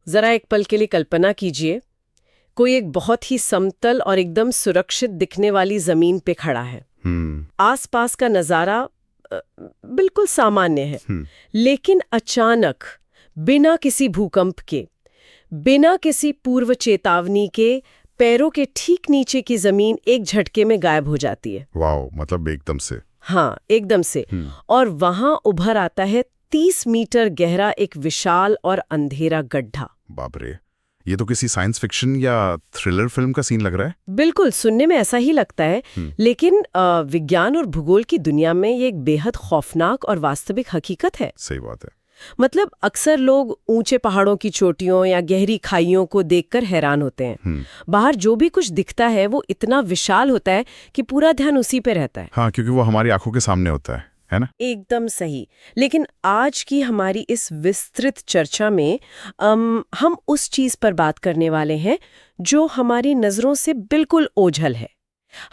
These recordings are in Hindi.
जरा एक पल के लिए कल्पना कीजिए, कोई एक बहुत ही समतल और एकदम सुरक्षित दिखने वाली जमीन पे खड़ा है। आसपास का नजारा बिल्कुल सामान्य है, लेकिन अचानक बिना किसी भूकंप के, बिना किसी पूर्व चेतावनी के पैरों के ठीक नीचे की जमीन एक झटके में गायब हो जाती है। वाओ, मतलब एकदम से। हाँ, एकदम से। और वहां उभर आता है 30 मीटर गहरा एक विशाल और अंधेरा गड्ढा। बाप रे, ये तो किसी साइंस फिक्शन या थ्रिलर फिल्म का सीन लग रहा है। बिल्कुल, सुनने में ऐसा ही लगता है, लेकिन विज्ञान और भूगोल की दुनिया में ये एक बेहद खौफनाक और वास्तविक हकीकत है। सही बात है। मतलब अक्सर लोग ऊंचे पहाड़ों की चोटियों या गहरी खाइयों को देखकर हैरान होते हैं। बाहर जो भी कुछ दिखता है वो इतना विशाल होता है कि पूरा ध्यान उसी पे रहता है। हाँ, क्योंकि वो हमारी आंखों के सामने होता है ना? एकदम सही। लेकिन आज की हमारी इस विस्तृत चर्चा में हम उस चीज पर बात करने वाले हैं जो हमारी नजरों से बिल्कुल ओझल है।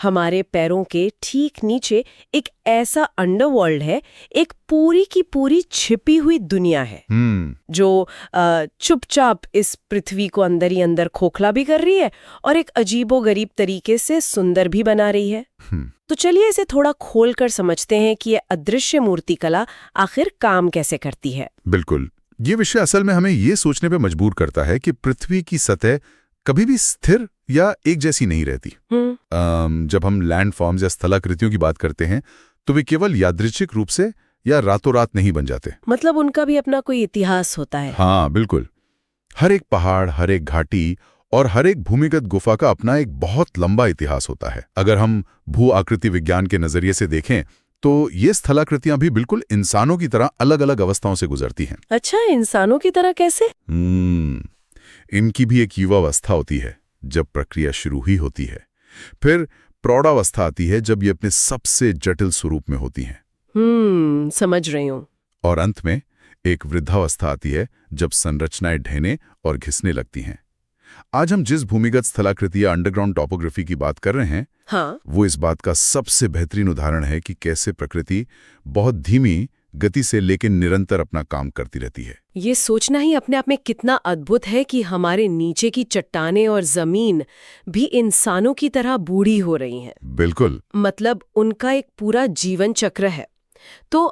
हमारे पैरों के ठीक नीचे एक ऐसा अंडरवर्ल्ड है, एक पूरी की पूरी छिपी हुई दुनिया है जो चुपचाप इस पृथ्वी को अंदर ही अंदर खोखला भी कर रही है और एक अजीबोगरीब तरीके से सुंदर भी बना रही है। तो चलिए इसे थोड़ा खोलकर समझते हैं कि ये अदृश्य मूर्तिकला आखिर काम कैसे करती है। बिल्कुल, ये विषय असल में हमें ये सोचने पे मजबूर करता है कि पृथ्वी की सतह कभी भी स्थिर या एक जैसी नहीं रहती। जब हम लैंडफॉर्म्स या स्थलाकृतियों की बात करते हैं तो वे केवल यादृच्छिक रूप से या रातों रात नहीं बन जाते। मतलब उनका भी अपना कोई इतिहास होता है। हाँ बिल्कुल, हर एक पहाड़, हर एक घाटी और हर एक भूमिगत गुफा का अपना एक बहुत लंबा इतिहास होता है। अगर हम भू आकृति विज्ञान के नजरिए से देखें तो ये स्थलाकृतियां भी बिल्कुल इंसानों की तरह अलग अलग अवस्थाओं से गुजरती हैं। अच्छा, इंसानों की तरह कैसे? इनकी भी एक युवावस्था होती है जब प्रक्रिया शुरू ही होती है, फिर प्रौढ़ावस्था आती है जब ये अपने सबसे जटिल स्वरूप में होती हैं। समझ रही हूँ। और अंत में एक वृद्धावस्था आती है जब संरचनाएं ढहने और घिसने लगती हैं। आज हम जिस भूमिगत स्थलाकृति या अंडरग्राउंड टॉपोग्राफी की बात कर रहे हैं, हाँ, वो इस बात का सबसे बेहतरीन उदाहरण है कि कैसे प्रकृति बहुत धीमी गति से लेकिन निरंतर अपना काम करती रहती है। ये सोचना ही अपने आप में कितना अद्भुत है कि हमारे नीचे की चट्टानें और जमीन भी इंसानों की तरह बूढ़ी हो रही हैं। बिल्कुल, मतलब उनका एक पूरा जीवन चक्र है। तो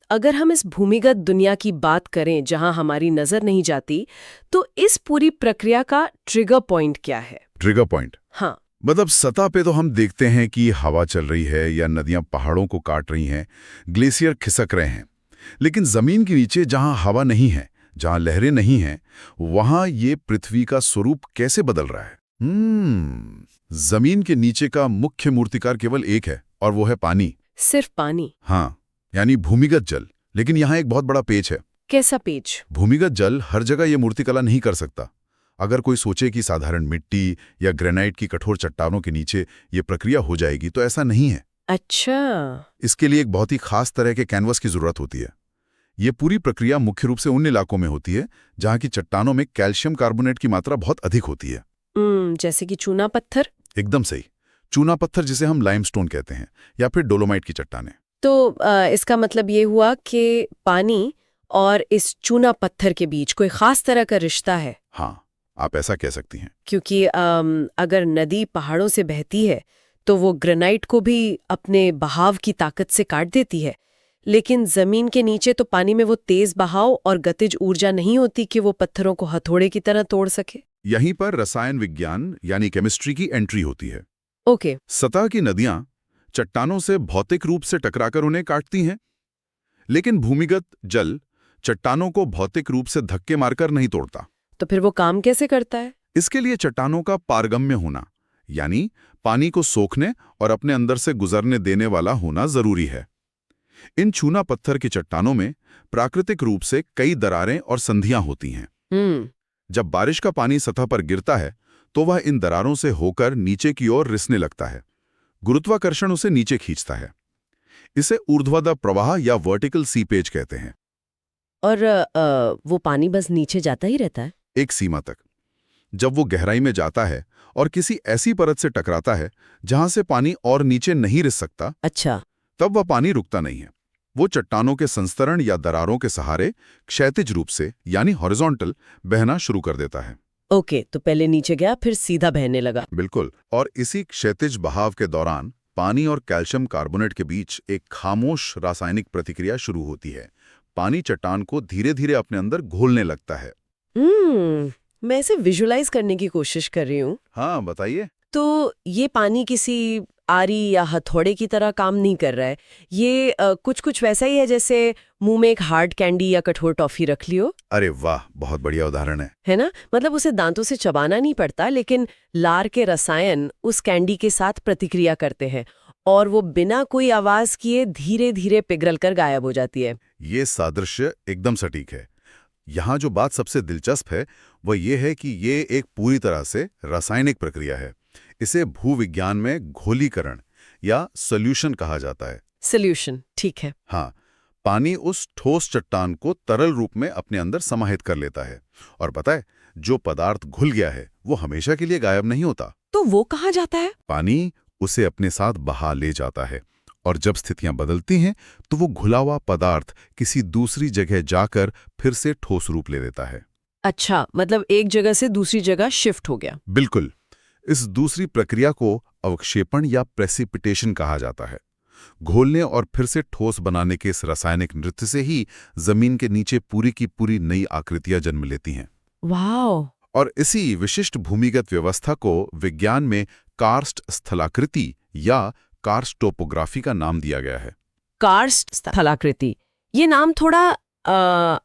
अगर हम इस भूमिगत दुनिया की बात करें जहां हमारी नजर नहीं जाती, तो इस पूरी प्रक्रिया का ट्रिगर पॉइंट क्या है? Trigger point? हाँ, मतलब सतह पे तो हम देखते हैं कि हवा चल रही है या नदियां पहाड़ों को काट रही हैं, ग्लेशियर खिसक रहे हैं। लेकिन जमीन के नीचे जहां हवा नहीं है, जहां लहरें नहीं हैं, वहां ये पृथ्वी का स्वरूप कैसे बदल रहा है? जमीन के नीचे का मुख्य मूर्तिकार केवल एक है और वो है पानी। सिर्फ पानी? हाँ, यानी भूमिगत जल। लेकिन यहाँ एक बहुत बड़ा पेच है। कैसा पेच? भूमिगत जल हर जगह ये मूर्तिकला नहीं कर सकता। अगर कोई सोचे कि साधारण मिट्टी या ग्रेनाइट की कठोर चट्टानों के नीचे ये प्रक्रिया हो जाएगी, तो ऐसा नहीं है। अच्छा। इसके लिए एक बहुत ही खास तरह के कैनवस की जरूरत होती है। ये पूरी प्रक्रिया मुख्य रूप से उन इलाकों में होती है जहां की चट्टानों में कैल्शियम कार्बोनेट की मात्रा बहुत अधिक होती है। जैसे कि चूना पत्थर? एकदम सही, चूना पत्थर जिसे हम लाइमस्टोन कहते हैं, या फिर डोलोमाइट की चट्टानें। तो इसका मतलब ये हुआ कि पानी और इस चूना पत्थर के बीच कोई खास तरह का रिश्ता है। हाँ, आप ऐसा कह सकती हैं। क्योंकि अगर नदी पहाड़ों से बहती है तो वो ग्रेनाइट को भी अपने बहाव की ताकत से काट देती है, लेकिन जमीन के नीचे तो पानी में वो तेज बहाव और गतिज ऊर्जा नहीं होती कि वो पत्थरों को हथौड़े की तरह तोड़ सके। यहीं पर रसायन विज्ञान यानी केमिस्ट्री की एंट्री होती है। ओके। सतह की नदियां चट्टानों से भौतिक रूप से टकराकर उन्हें काटती हैं, लेकिन भूमिगत जल चट्टानों को भौतिक रूप से धक्के मारकर नहीं तोड़ता। तो फिर वो काम कैसे करता है? इसके लिए चट्टानों का पारगम्य होना, यानी पानी को सोखने और अपने अंदर से गुजरने देने वाला होना जरूरी है। इन चूना पत्थर की चट्टानों में प्राकृतिक रूप से कई दरारें और संधियां होती हैं। जब बारिश का पानी सतह पर गिरता है तो वह इन दरारों से होकर नीचे की ओर रिसने लगता है। गुरुत्वाकर्षण उसे नीचे खींचता है। इसे ऊर्ध्वाधर प्रवाह या वर्टिकल सीपेज कहते हैं। और वो पानी बस नीचे जाता ही रहता है? एक सीमा तक। जब वो गहराई में जाता है और किसी ऐसी परत से टकराता है जहां से पानी और नीचे नहीं रिस सकता, अच्छा, तब वह पानी रुकता नहीं है। वो चट्टानों के संस्तरण या दरारों के सहारे क्षैतिज रूप से यानी हॉरिजॉन्टल बहना शुरू कर देता है। ओके, तो पहले नीचे गया फिर सीधा बहने लगा। बिल्कुल, और इसी क्षैतिज बहाव के दौरान पानी और कैल्शियम कार्बोनेट के बीच एक खामोश रासायनिक प्रतिक्रिया शुरू होती है। पानी चट्टान को धीरे धीरे अपने अंदर घोलने लगता है। मैं इसे विजुलाइज करने की कोशिश कर रही हूँ। हाँ, बताइए। तो ये पानी किसी आरी या हथौड़े की तरह काम नहीं कर रहा है। ये कुछ वैसा ही है जैसे मुंह में एक हार्ड कैंडी या कठोर टॉफी रख लियो। अरे वाह, बहुत बढ़िया उदाहरण है ना? मतलब उसे दांतों से चबाना नहीं पड़ता, लेकिन लार के रसायन उस कैंडी के साथ प्रतिक्रिया करते हैं और वो बिना कोई आवाज किए धीरे धीरे पिघल कर गायब हो जाती है। ये सादृश्य एकदम सटीक है। यहाँ जो बात सबसे दिलचस्प है वह ये है कि ये एक पूरी तरह से रासायनिक प्रक्रिया है। इसे भूविज्ञान में घोलीकरण या सॉल्यूशन कहा जाता है। सॉल्यूशन, ठीक है। हाँ, पानी उस ठोस चट्टान को तरल रूप में अपने अंदर समाहित कर लेता है। और पता है, जो पदार्थ घुल गया है वो हमेशा के लिए गायब नहीं होता। तो वो कहाँ जाता है? पानी उसे अपने साथ बहा ले जाता है और जब स्थितियां बदलती हैं तो वो घुला हुआ पदार्थ किसी दूसरी जगह जाकर फिर से ठोस रूप ले लेता है। अच्छा, मतलब एक जगह से दूसरी जगह शिफ्ट हो गया। बिल्कुल। इस दूसरी प्रक्रिया को अवक्षेपण या प्रेसिपिटेशन कहा जाता है। घोलने और फिर से ठोस बनाने के इस रासायनिक नृत्य से ही जमीन के नीचे पूरी की पूरी नई आकृतियां जन्म लेती हैं। वाओ! और इसी विशिष्ट भूमिगत व्यवस्था को विज्ञान में कार्स्ट स्थलाकृति या कार्स्ट टोपोग्राफी का नाम दिया गया है। कार्स्ट स्थलाकृति, ये नाम थोड़ा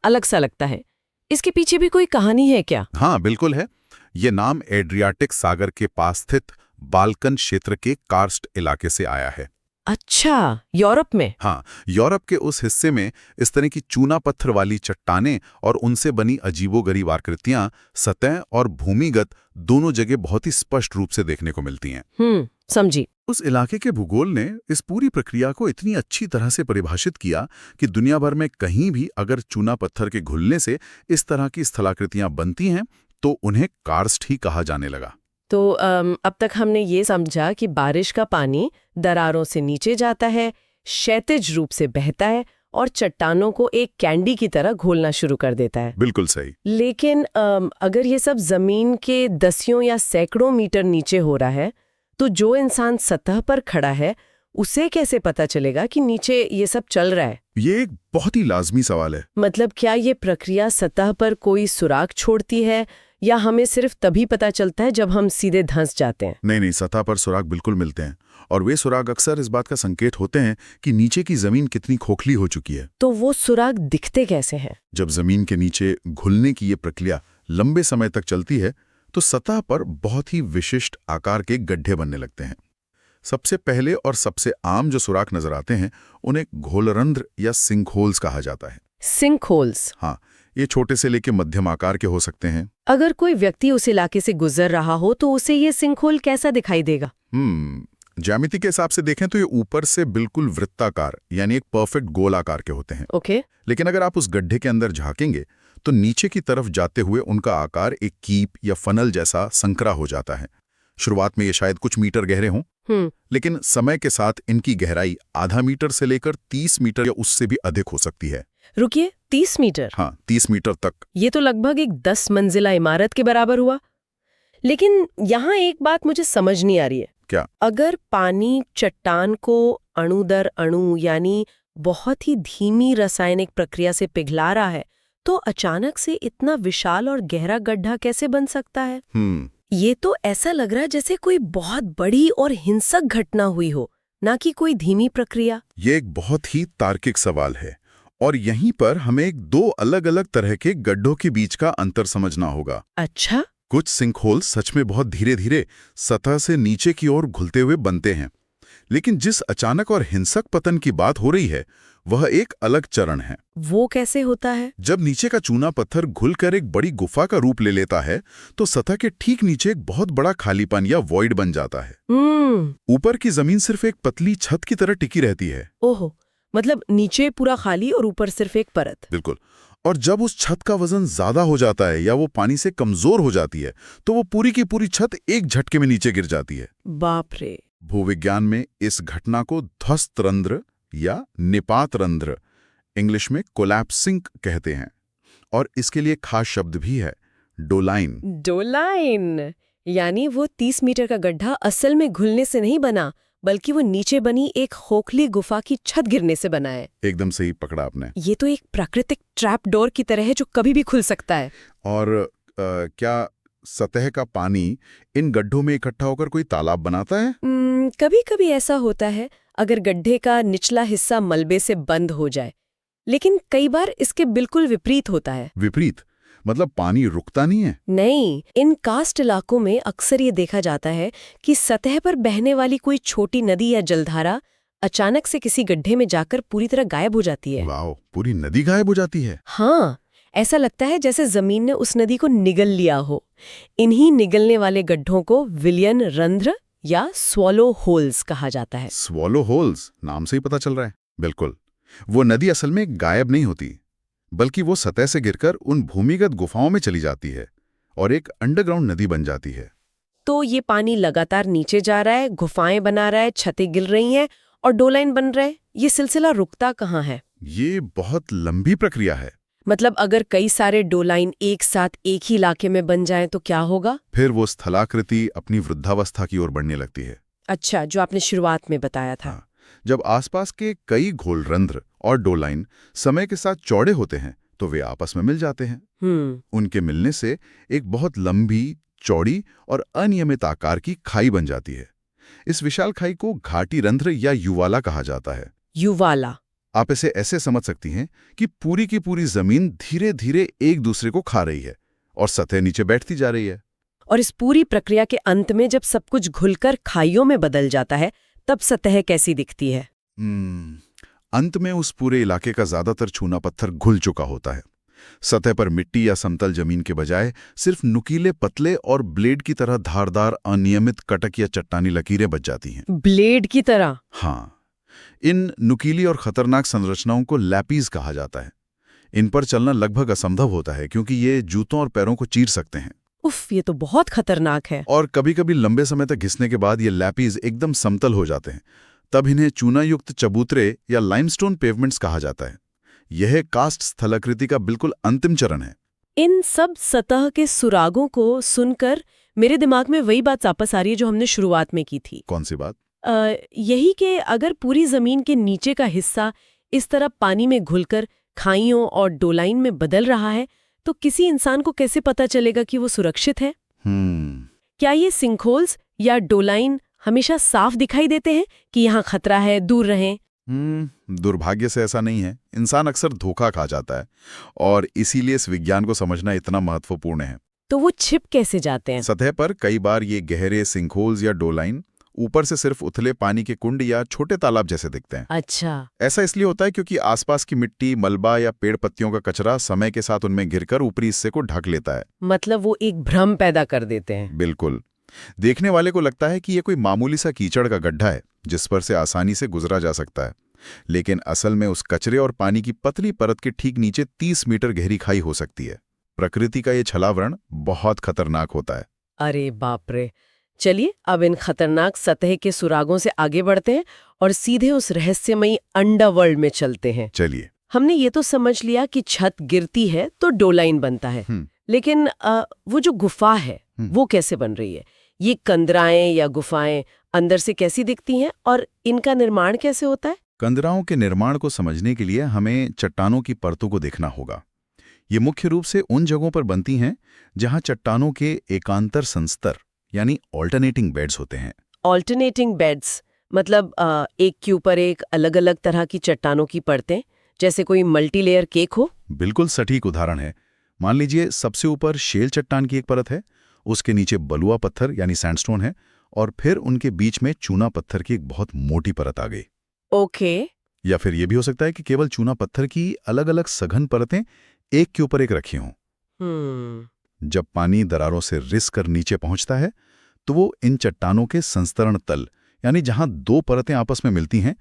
अलग सा लगता है। इसके पीछे भी कोई कहानी है क्या? हाँ, बिल्कुल है। ये नाम एड्रियाटिक सागर के पास स्थित बाल्कन क्षेत्र के कार्स्ट इलाके से आया है। अच्छा, यूरोप में? हाँ, यूरोप के उस हिस्से में इस तरह की चूना पत्थर वाली चट्टानें और उनसे बनी अजीबोगरीब आकृतियां सतह और भूमिगत दोनों जगह बहुत ही स्पष्ट रूप से देखने को मिलती हैं। समझी। उस इलाके के भूगोल ने इस पूरी प्रक्रिया को इतनी अच्छी तरह से परिभाषित किया कि दुनिया भर में कहीं भी अगर चूना पत्थर के घुलने से इस तरह की स्थलाकृतियां बनती हैं तो उन्हें कार्स्ट ही कहा जाने लगा। तो अब तक हमने ये समझा कि बारिश का पानी दरारों से नीचे जाता है, क्षैतिज रूप से बहता है और चट्टानों को एक कैंडी की तरह घोलना शुरू कर देता है। बिल्कुल सही। लेकिन अगर ये सब जमीन के दसियों या सैकड़ों मीटर नीचे हो रहा है, तो जो इंसान सतह पर खड़ा है उसे कैसे पता चलेगा कि नीचे ये सब चल रहा है? ये एक बहुत ही लाजमी सवाल है। मतलब क्या ये प्रक्रिया सतह पर कोई सुराग छोड़ती है या हमें सिर्फ तभी पता चलता है जब हम सीधे धंस जाते हैं? नहीं, सतह पर सुराग बिल्कुल मिलते हैं और वे सुराग अक्सर इस बात का संकेत होते हैं कि नीचे की जमीन कितनी खोखली हो चुकी है। तो वो सुराग दिखते कैसे हैं? जब जमीन के नीचे घुलने की ये प्रक्रिया लंबे समय तक चलती है तो सतह पर बहुत ही विशिष्ट आकार के गड्ढे बनने लगते हैं। सबसे पहले और सबसे आम जो सुराख नजर आते हैं उन्हें घोलरंध्र या सिंकहोल्स कहा जाता है। सिंकहोल्स? हाँ, ये छोटे से लेके मध्यम आकार के हो सकते हैं। अगर कोई व्यक्ति उस इलाके से गुजर रहा हो तो उसे ये सिंकहोल कैसा दिखाई देगा? ज्यामिति के हिसाब से देखें तो ये ऊपर से बिल्कुल वृत्ताकार यानी एक परफेक्ट गोल आकार के होते हैं। ओके। लेकिन अगर आप उस गड्ढे के अंदर झांकेंगे तो नीचे की तरफ जाते हुए उनका आकार एक कीप या फनल जैसा संकरा हो जाता है। शुरुआत में ये शायद कुछ मीटर गहरे हों, लेकिन समय के साथ इनकी गहराई आधा मीटर से लेकर 30 मीटर या उससे भी अधिक हो सकती है। रुकिए, 30 मीटर? हाँ, 30 मीटर तक। ये तो लगभग एक 10 मंजिला इमारत के बराबर हुआ। लेकिन यहाँ एक बात मुझे समझ नहीं आ रही है। क्या? अगर पानी चट्टान को अणु दर अणु यानी बहुत ही धीमी रासायनिक प्रक्रिया से पिघला रहा है, तो अचानक से इतना विशाल और गहरा गड्ढा कैसे बन सकता है? ये तो ऐसा लग रहा है जैसे कोई बहुत बड़ी और हिंसक घटना हुई हो, ना कि कोई धीमी प्रक्रिया। ये एक बहुत ही तार्किक सवाल है और यहीं पर हमें दो अलग अलग तरह के गड्ढों के बीच का अंतर समझना होगा। अच्छा? कुछ सिंकहोल सच में बहुत धीरे धीरे सतह से नीचे की ओर घुलते हुए बनते हैं, लेकिन जिस अचानक और हिंसक पतन की बात हो रही है वह एक अलग चरण है। वो कैसे होता है? जब नीचे का चूना पत्थर घुलकर एक बड़ी गुफा का रूप ले लेता है तो सतह के ठीक नीचे एक बहुत बड़ा खालीपन या वॉइड बन जाता है। ऊपर की जमीन सिर्फ एक पतली छत की तरह टिकी रहती है। ओहो, मतलब नीचे पूरा खाली और ऊपर सिर्फ एक परत। बिल्कुल। और जब उस छत का वजन ज्यादा हो जाता है या वो पानी से कमजोर हो जाती है तो वो पूरी की पूरी छत एक झटके में नीचे गिर जाती है। बाप रे। भूविज्ञान में इस घटना को ध्वस्तरंध्र या निपात रंध्र, इंग्लिश में कोलैप्सिंग कहते हैं। और इसके लिए खास शब्द भी है, डोलाइन। डोलाइन यानी वो 30 मीटर का गड्ढा असल में घुलने से नहीं बना, बल्कि वो नीचे बनी एक खोखली गुफा की छत गिरने से बना है। एकदम सही पकड़ा आपने। ये तो एक प्राकृतिक ट्रैप डोर की तरह है जो कभी भी खुल सकता है। और क्या सतह का पानी इन गड्ढों में इकट्ठा होकर कोई तालाब बनाता है? कभी कभी ऐसा होता है, अगर गड्ढे का निचला हिस्सा मलबे से बंद हो जाए। लेकिन कई बार इसके बिल्कुल विपरीत होता है। विपरीत मतलब पानी रुकता नहीं है? नहीं, इन कास्ट इलाकों में अक्सर ये देखा जाता है कि सतह पर बहने वाली कोई छोटी नदी या जलधारा अचानक से किसी गड्ढे में जाकर पूरी तरह गायब हो जाती है। वाओ, पूरी नदी गायब हो जाती है? हाँ, ऐसा लगता है जैसे जमीन ने उस नदी को निगल लिया हो। इन्हीं निगलने वाले गड्ढों को विलियन रंध्र या स्वॉलो होल्स कहा जाता है। स्वॉलो होल्स, नाम से ही पता चल रहा है। बिल्कुल, वो नदी असल में गायब नहीं होती, बल्कि वो सतह से गिरकर उन भूमिगत गुफाओं में चली जाती है और एक अंडरग्राउंड नदी बन जाती है। तो ये पानी लगातार नीचे जा रहा है, गुफाएं बना रहा है, छतें गिर रही हैं और डोलाइन बन रहा है। ये सिलसिला रुकता कहाँ है? ये बहुत लंबी प्रक्रिया है। मतलब अगर कई सारे डोलाइन एक साथ एक ही इलाके में बन जाएं तो क्या होगा? फिर वो स्थलाकृति अपनी वृद्धावस्था की ओर बढ़ने लगती है। अच्छा, जो आपने शुरुआत में बताया था। हाँ, जब आसपास के कई घोलरंध्र और डोलाइन समय के साथ चौड़े होते हैं तो वे आपस में मिल जाते हैं। उनके मिलने से एक बहुत लंबी, चौड़ी और अनियमित आकार की खाई बन जाती है। इस विशाल खाई को घाटी रंध्र या युवाला कहा जाता है। युवाला। आप इसे ऐसे समझ सकती हैं कि पूरी की पूरी जमीन धीरे धीरे एक दूसरे को खा रही है और सतह नीचे बैठती जा रही है। और इस पूरी प्रक्रिया के अंत में जब सब कुछ घुलकर खाइयों में बदल जाता है, तब सतह कैसी दिखती है? अंत में उस पूरे इलाके का ज्यादातर चूना पत्थर घुल चुका होता है। सतह पर मिट्टी या समतल जमीन के बजाय सिर्फ नुकीले, पतले और ब्लेड की तरह धारदार अनियमित कटक या चट्टानी लकीरें बच जाती हैं। ब्लेड की तरह? हाँ, इन नुकीली और खतरनाक संरचनाओं को लैपीज कहा जाता है। इन पर चलना लगभग असंभव होता है क्योंकि ये जूतों और पैरों को चीर सकते हैं। उफ, ये तो बहुत खतरनाक है। और कभी-कभी लंबे समय तक घिसने के बाद ये लैपीज एकदम समतल हो जाते हैं। तब इन्हें चूनायुक्त चबूतरे या लाइमस्टोन पेवमेंट्स कहा जाता है। यह कास्ट स्थलाकृति का बिल्कुल अंतिम चरण है। इन सब सतह के सुरागों को सुनकर मेरे दिमाग में वही बात वापस आ रही है जो हमने शुरुआत में की थी। कौन सी बात? यही कि अगर पूरी जमीन के नीचे का हिस्सा इस तरह पानी में घुलकर खाइयों और डोलाइन में बदल रहा है, तो किसी इंसान को कैसे पता चलेगा कि वो सुरक्षित है? क्या ये सिंकहोल्स या डोलाइन हमेशा साफ दिखाई देते हैं कि यहाँ खतरा है, दूर रहें? दुर्भाग्य से ऐसा नहीं है। इंसान अक्सर धोखा खा जाता है और इसीलिए इस विज्ञान को समझना इतना महत्वपूर्ण है। तो वो छिप कैसे जाते हैं? सतह पर कई बार ये गहरे सिंकहोल्स या डोलाइन ऊपर से सिर्फ उथले पानी के कुंड या छोटे तालाब जैसे दिखते हैं। अच्छा। ऐसा इसलिए होता है क्योंकि आसपास की मिट्टी, मलबा या पेड़ पत्तियों का कचरा समय के साथ उनमें गिरकर ऊपरी हिस्से को ढक लेता है। मतलब वो एक भ्रम पैदा कर देते हैं। बिल्कुल। देखने वाले को लगता है कि ये कोई मामूली सा कीचड़ का गड्ढा है जिस पर से आसानी से गुजरा जा सकता है, लेकिन असल में उस कचरे और पानी की पतली परत के ठीक नीचे 30 मीटर गहरी खाई हो सकती है। प्रकृति का ये छलावरण बहुत खतरनाक होता है। अरे बाप रे। चलिए अब इन खतरनाक सतह के सुरागों से आगे बढ़ते हैं और सीधे उस रहस्यमयी अंडरवर्ल्ड में चलते हैं। चलिए। हमने ये तो समझ लिया कि छत गिरती है तो डोलाइन बनता है, लेकिन वो जो गुफा है वो कैसे बन रही है? ये कंदराएं या गुफाएं अंदर से कैसी दिखती हैं और इनका निर्माण कैसे होता है? कंदराओं के निर्माण को समझने के लिए हमें चट्टानों की परतों को देखना होगा। ये मुख्य रूप से उन जगहों पर बनती हैं जहां चट्टानों के एकांतर संस्तर यानी ऑल्टरनेटिंग बेड्स होते हैं। ऑल्टरनेटिंग बेड्स मतलब एक के ऊपर एक अलग अलग तरह की चट्टानों की परतें, जैसे कोई मल्टीलेयर केक हो? बिल्कुल सटीक उदाहरण है। मान लीजिए सबसे ऊपर शेल चट्टान की एक परत है, उसके नीचे बलुआ पत्थर यानी सैंडस्टोन है और फिर उनके बीच में चूना पत्थर की एक बहुत मोटी परत आ गई। ओके। या फिर यह भी हो सकता है कि केवल चूना पत्थर की अलग अलग सघन परतें एक के ऊपर एक रखी हों। जब पानी दरारों से रिस कर नीचे पहुंचता है तो वो इन चट्टानों के संस्तरण तल यानी जहां दो परतें आपस में मिलती हैं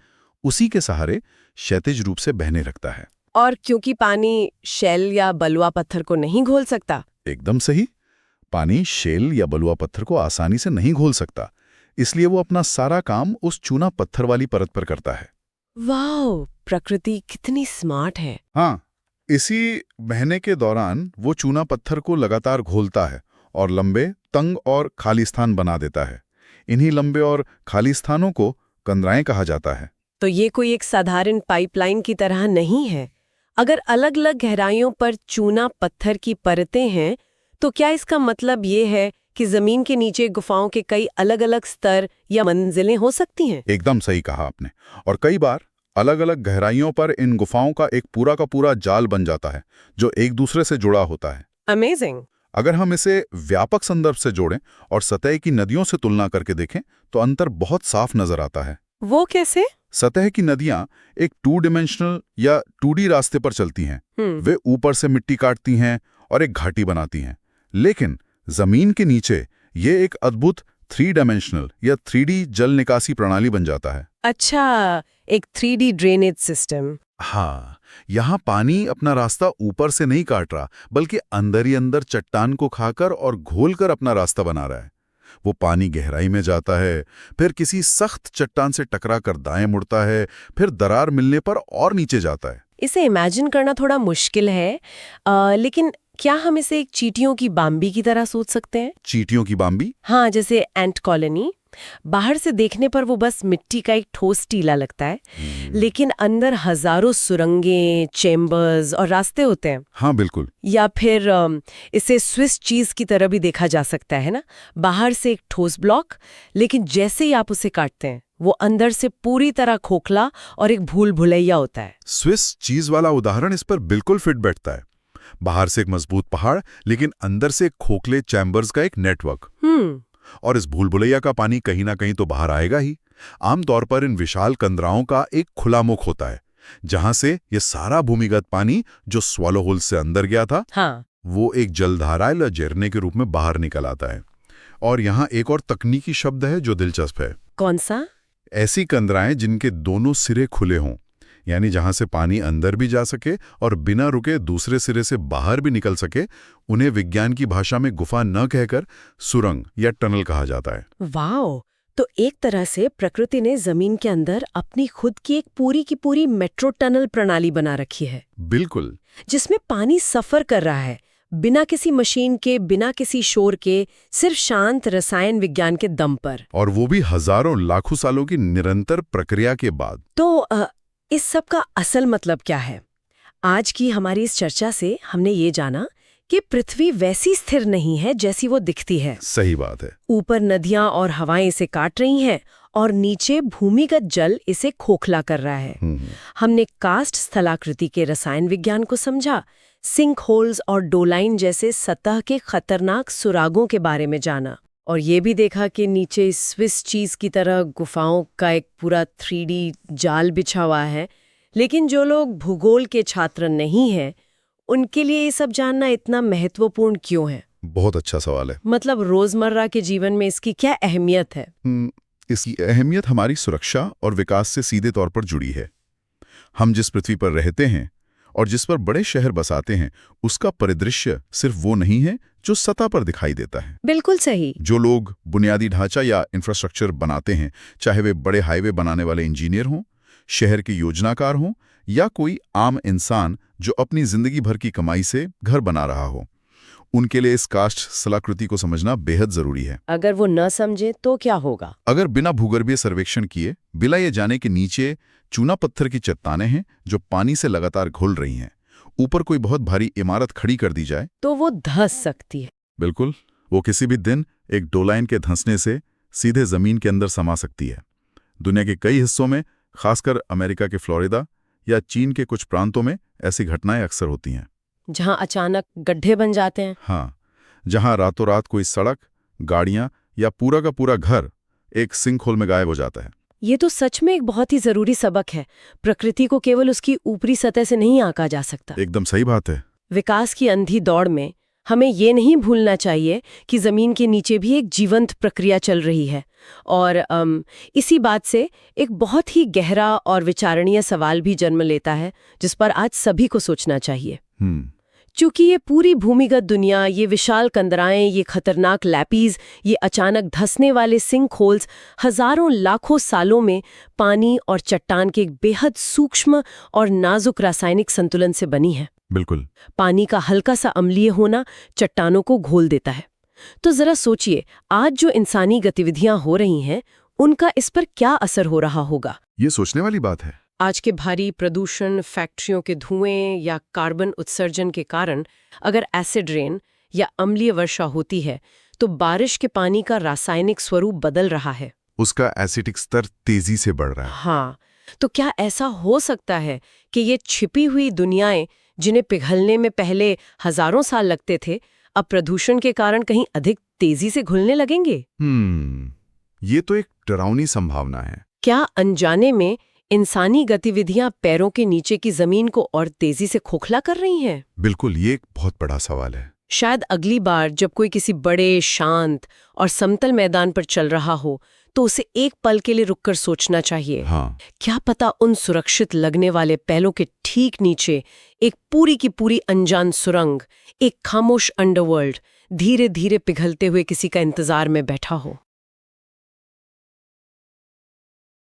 उसी के सहारे क्षैतिज रूप से बहने लगता है। और क्योंकि पानी शेल या बलुआ पत्थर को नहीं घोल सकता? एकदम सही। पानी शेल या बलुआ पत्थर को आसानी से नहीं घोल सकता, इसलिए वो अपना सारा काम उस चूना पत्थर वाली परत पर करता है। वाह, प्रकृति कितनी स्मार्ट है। हाँ, इसी बहने के दौरान वो चूना पत्थर को लगातार घोलता है और लंबे, तंग और खाली स्थान बना देता है। इन्हीं लंबे और खाली स्थानों को कंदराएं कहा जाता है। तो ये कोई एक साधारण पाइपलाइन की तरह नहीं है। अगर अलग-अलग गहराइयों पर चूना पत्थर की परतें हैं, तो क्या इसका मतलब ये है कि जमीन के नीचे गुफाओं के कई अलग-अलग स्तर या मंजिलें हो सकती हैं? एकदम सही कहा आपने। और कई बार अलग-अलग गहराइयों पर इन गुफाओं का एक पूरा का पूरा जाल बन जाता है, जो एक दूसरे से जुड़ा होता है। अमेजिंग। अगर हम इसे व्यापक संदर्भ से जोड़ें और सतह की नदियों से तुलना करके देखें, तो अंतर बहुत साफ नजर आता है। वो कैसे? सतह की नदियां एक 2 डायमेंशनल या 2D रास्ते पर चलती हैं। वे ऊपर से मिट्टी काटती हैं और एक घाटी बनाती हैं। लेकिन जमीन के नीचे ये एक अद्भुत 3 डायमेंशनल या 3D जल निकासी प्रणाली बन जाता है। अच्छा, एक 3D ड्रेनेज सिस्टम। हाँ, यहाँ पानी अपना रास्ता ऊपर से नहीं काट रहा, बल्कि अंदर ही अंदर चट्टान को खाकर और घोलकर अपना रास्ता बना रहा है। वो पानी गहराई में जाता है, फिर किसी सख्त चट्टान से टकराकर दाएं मुड़ता है, फिर दरार मिलने पर और नीचे जाता है। इसे इमेजिन करना थोड़ा मुश्किल है, लेकिन क्या हम इसे एक चींटियों की बाम्बी की तरह सोच सकते हैं? चींटियों की बाम्बी? हाँ, जैसे एंट कॉलोनी। बाहर से देखने पर वो बस मिट्टी का एक ठोस टीला लगता है, लेकिन अंदर हजारों सुरंगें, चेम्बर्स और रास्ते होते हैं। हाँ, बिल्कुल। या फिर इसे स्विस चीज की तरह भी देखा जा सकता है ना। बाहर से एक ठोस ब्लॉक, लेकिन जैसे ही आप उसे काटते हैं, वो अंदर से पूरी तरह खोखला और एक भूल भुलैया होता है। स्विस चीज वाला उदाहरण इस पर बिल्कुल फिट बैठता है। बाहर से एक मजबूत पहाड़, लेकिन अंदर से खोखले चैम्बर्स का एक नेटवर्क। और इस भूल भुलैया का पानी कहीं ना कहीं तो बाहर आएगा ही। आमतौर पर इन विशाल कंदराओं का एक खुला मुख होता है, जहां से ये सारा भूमिगत पानी जो स्वॉलो होल से अंदर गया था, हाँ, वो एक जलधारा या झरने के रूप में बाहर निकल आता है। और यहाँ एक और तकनीकी शब्द है जो दिलचस्प है। कौन सा? ऐसी कंदराएं जिनके दोनों सिरे खुले हों, यानी जहां से पानी अंदर भी जा सके और बिना रुके दूसरे सिरे से बाहर भी निकल सके, उन्हें विज्ञान की भाषा में गुफा न कहकर सुरंग या टनल कहा जाता है। वाओ! तो एक तरह से प्रकृति ने जमीन के अंदर अपनी खुद की एक पूरी की पूरी मेट्रो टनल प्रणाली बना रखी है। बिल्कुल। जिसमें पानी सफर कर रहा है, बिना किसी मशीन के, बिना किसी शोर के, सिर्फ शांत रसायन विज्ञान के दम पर। और वो भी हजारों लाखों सालों की निरंतर प्रक्रिया के बाद। तो इस सब का असल मतलब क्या है? आज की हमारी इस चर्चा से हमने ये जाना कि पृथ्वी वैसी स्थिर नहीं है जैसी वो दिखती है। सही बात है। ऊपर नदियां और हवाएं इसे काट रही हैं और नीचे भूमिगत जल इसे खोखला कर रहा है। हमने कास्ट स्थलाकृति के रसायन विज्ञान को समझा, सिंक होल्स और डोलाइन जैसे सतह के खतरनाक सुरागों के बारे में जाना, और ये भी देखा कि नीचे स्विस चीज की तरह गुफाओं का एक पूरा 3D जाल बिछा हुआ है। लेकिन जो लोग भूगोल के छात्र नहीं हैं, उनके लिए ये सब जानना इतना महत्वपूर्ण क्यों है? बहुत अच्छा सवाल है। मतलब रोजमर्रा के जीवन में इसकी क्या अहमियत है? इसकी अहमियत हमारी सुरक्षा और विकास से सीधे तौर पर जुड़ी है। हम जिस पृथ्वी पर रहते हैं और जिस पर बड़े शहर बसाते हैं, उसका परिदृश्य सिर्फ वो नहीं है जो सतह पर दिखाई देता है। बिल्कुल सही। जो लोग बुनियादी ढांचा या इंफ्रास्ट्रक्चर बनाते हैं, चाहे वे बड़े हाईवे बनाने वाले इंजीनियर हों, शहर के योजनाकार हों, या कोई आम इंसान जो अपनी जिंदगी भर की कमाई से घर बना रहा हो, उनके लिए इस कास्ट स्थलाकृति को समझना बेहद जरूरी है। अगर वो न समझे तो क्या होगा? अगर बिना भूगर्भीय सर्वेक्षण किए, बिना ये जाने के नीचे चूना पत्थर की चट्टानें हैं जो पानी से लगातार घुल रही हैं, ऊपर कोई बहुत भारी इमारत खड़ी कर दी जाए, तो वो धंस सकती है। बिल्कुल, वो किसी भी दिन एक डोलाइन के धंसने से सीधे जमीन के अंदर समा सकती है। दुनिया के कई हिस्सों में, खासकर अमेरिका के फ्लोरिडा या चीन के कुछ प्रांतों में ऐसी घटनाएं अक्सर होती हैं। जहां अचानक गड्ढे बन जाते हैं। हाँ, जहां रातों रात कोई सड़क, गाड़ियां या पूरा का पूरा घर एक सिंक होल में गायब हो जाता है। ये तो सच में एक बहुत ही जरूरी सबक है। प्रकृति को केवल उसकी ऊपरी सतह से नहीं आंका जा सकता। एकदम सही बात है। विकास की अंधी दौड़ में हमें ये नहीं भूलना चाहिए कि जमीन के नीचे भी एक जीवंत प्रक्रिया चल रही है। और इसी बात से एक बहुत ही गहरा और विचारणीय सवाल भी जन्म लेता है, जिस पर आज सभी को सोचना चाहिए। क्योंकि ये पूरी भूमिगत दुनिया, ये विशाल कंदराएं, ये खतरनाक लैपीज, ये अचानक धंसने वाले सिंक होल्स हजारों लाखों सालों में पानी और चट्टान के एक बेहद सूक्ष्म और नाजुक रासायनिक संतुलन से बनी है। बिल्कुल। पानी का हल्का सा अम्लीय होना चट्टानों को घोल देता है। तो जरा सोचिए, आज जो इंसानी गतिविधियां हो रही हैं, उनका इस पर क्या असर हो रहा होगा? ये सोचने वाली बात है। आज के भारी प्रदूषण, फैक्ट्रियों के धुएं या कार्बन उत्सर्जन के कारण अगर एसिड रेन या अम्लीय वर्षा होती है, तो बारिश के पानी का रासायनिक स्वरूप बदल रहा है। उसका एसिडिक स्तर तेजी से बढ़ रहा है। हाँ, तो क्या ऐसा हो सकता है कि ये छिपी हुई दुनियाएं, जिन्हें पिघलने में पहले हजारों साल लगते थे, अब प्रदूषण के कारण कहीं अधिक तेजी से घुलने लगेंगे? ये तो एक डरावनी संभावना है। क्या अनजाने में इंसानी गतिविधियां पैरों के नीचे की जमीन को और तेजी से खोखला कर रही हैं? बिल्कुल, ये एक बहुत बड़ा सवाल है। शायद अगली बार जब कोई किसी बड़े, शांत और समतल मैदान पर चल रहा हो, तो उसे एक पल के लिए रुककर सोचना चाहिए। हाँ। क्या पता उन सुरक्षित लगने वाले पैलों के ठीक नीचे एक पूरी की पूरी अनजान सुरंग, एक खामोश अंडरवर्ल्ड धीरे धीरे पिघलते हुए किसी का इंतजार में बैठा हो।